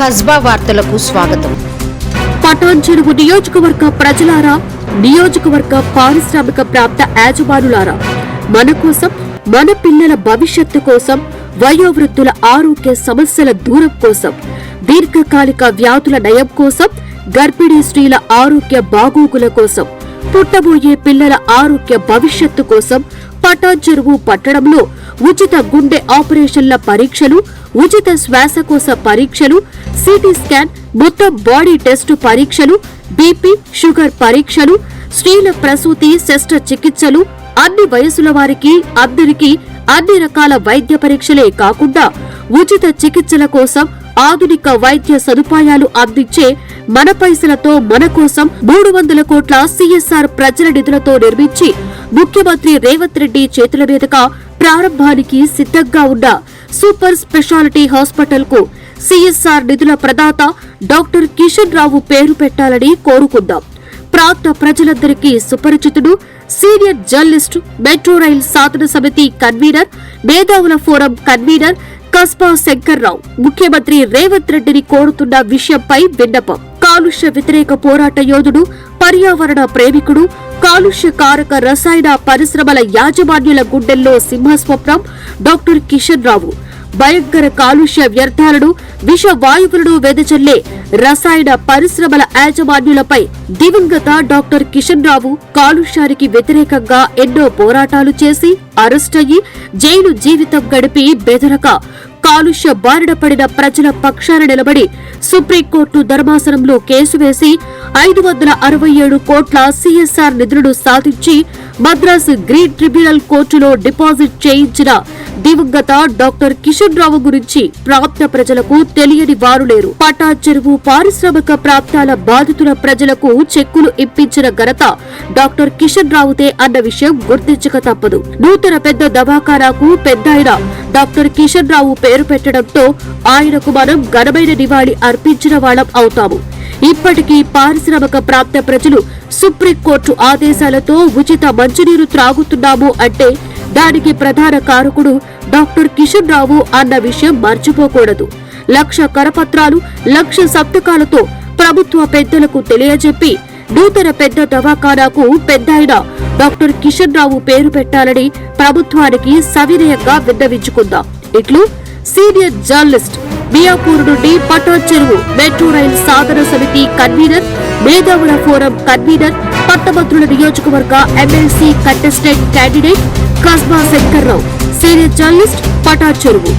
కస్బా వార్తలకు స్వాగతం. పటాన్ చెరువు నియోజకవర్గ ప్రజలారా, నియోజకవర్గ పారిశ్రామిక ప్రాంత యాజమానులారా, మన కోసం, మన పిల్లల భవిష్యత్తు కోసం, వయోవృద్ధుల ఆరోగ్య సమస్యల దూరం కోసం, దీర్ఘకాలిక వ్యాధుల నయం కోసం, గర్భిణీ స్త్రీల ఆరోగ్య బాగోగుల కోసం, పుట్టబోయే పిల్లల ఆరోగ్య భవిష్యత్తు కోసం పటాన్ చెరువు పట్టణంలో ఉచిత గుండె ఆపరేషన్ల పరీక్షలు, ఉచిత శ్వాసకోశ పరీక్షలు, సిటీ స్కాన్, మొత్తం బాడీ టెస్టు పరీక్షలు, బీపీ, షుగర్ పరీక్షలు, స్త్రీల ప్రసూతి శస్త్ర చికిత్సలు, అన్ని వయసుల వారికి అందరికీ అన్ని రకాల వైద్య పరీక్షలే కాకుండా ఉచిత చికిత్సల కోసం ఆధునిక వైద్య సదుపాయాలు అందించే మన పైసలతో మన కోసం 300 కోట్ల సిఎస్ఆర్ ప్రజల నిధులతో నిర్మించి ముఖ్యమంత్రి రేవంత్ రెడ్డి చేతుల మీదుగా ప్రారంభానికి సిద్ధంగా ఉన్న సూపర్ స్పెషాలిటీ హాస్పిటల్ కు సిఎస్ఆర్ నిధుల ప్రదాత డాక్టర్ కిషన్ రావు పేరు పెట్టాలని కోరుకుందాం. ప్రాంత ప్రజలందరికీ సుపరిచితుడు, సీనియర్ జర్నలిస్టు, మెట్రో రైల్ సాధన సమితి కన్వీనర్, మేధావుల ఫోరం కన్వీనర్ కస్బా శంకర్రావు ముఖ్యమంత్రి రేవంత్ రెడ్డిని కోరుతున్న విషయంపై విన్నపం. కాలుష్య వ్యతిరేక పోరాట యోధుడు, పర్యావరణ ప్రేమికుడు, కాలుష్య కారక రసాయన పరిశ్రమల యాజమాన్యుల గుండెల్లో సింహస్వప్నం డాక్టర్ కిషన్ రావు. భయంకర కాలుష్య వ్యర్థాలను, విష వాయువులను వెదజల్లే రసాయన పరిశ్రమల యాజమాన్యులపై దివంగత డాక్టర్ కిషన్ రావు కాలుష్యానికి వ్యతిరేకంగా ఎన్నో పోరాటాలు చేసి అరెస్టయ్యి జైలు జీవితం గడిపి బెదరక కాలుష్య బారిన పడిన ప్రజల పక్షాన నిలబడి సుప్రీంకోర్టు ధర్మాసనంలో కేసు వేసి 567 కోట్ల సిఎస్ఆర్ నిధులను సాధించి మద్రాసు గ్రీన్ ట్రిబ్యునల్ కోర్టులో డిపాజిట్ చేయించిన దివంగత డాక్టర్ కిషన్ రావు గురించి ప్రాంత ప్రజలకు తెలియని వారు లేరు. పటాన్ చెరువు పారిశ్రామిక ప్రాంతాల బాధితుల ప్రజలకు చెక్కులు ఇప్పించిన ఘనత డాక్టర్ కిషన్ రావుతే అన్న విషయం గుర్తించక తప్పదు. నూతన పెద్ద దవాఖానాకు పెద్దాయన డాక్టర్ కిషన్ రావు పేరు పెట్టడంతో ఆయనకు మనం ఘనమైన నివాళి అర్పించిన వాళ్ళం అవుతాము. ఇప్పటికీ పారిశ్రామిక ప్రాంత ప్రజలు సుప్రీంకోర్టు ఆదేశాలతో ఉచిత మంచినీరు త్రాగుతున్నాము అంటే దానికి ప్రధాన కారకుడు డాక్టర్ కిషన్ రావు అన్న విషయం మర్చిపోకూడదు. 1,00,000 కరపత్రాలు, 1,00,000 సంతకాలతో ప్రభుత్వ పెద్దలకు తెలియజెప్పి నూతన పెద్ద దవాఖానాకు పెద్దాయన డాక్టర్ కిషన్ రావు పేరు పెట్టాలని ప్రభుత్వానికి సవినయంగా విన్నవించుకుందాం. ఇట్లు సీనియర్ జర్నలిస్ట్, మియాపూర్ నుండి పటాన్ చెరువు మెట్రో రైల్ సాధన సమితి కన్వీనర్, మేధావుల ఫోరం కన్వీనర్, పట్టభద్రుల నియోజకవర్గ MLC contestant candidate Kasba Shankarrao, senior journalist, Patan చెరువు.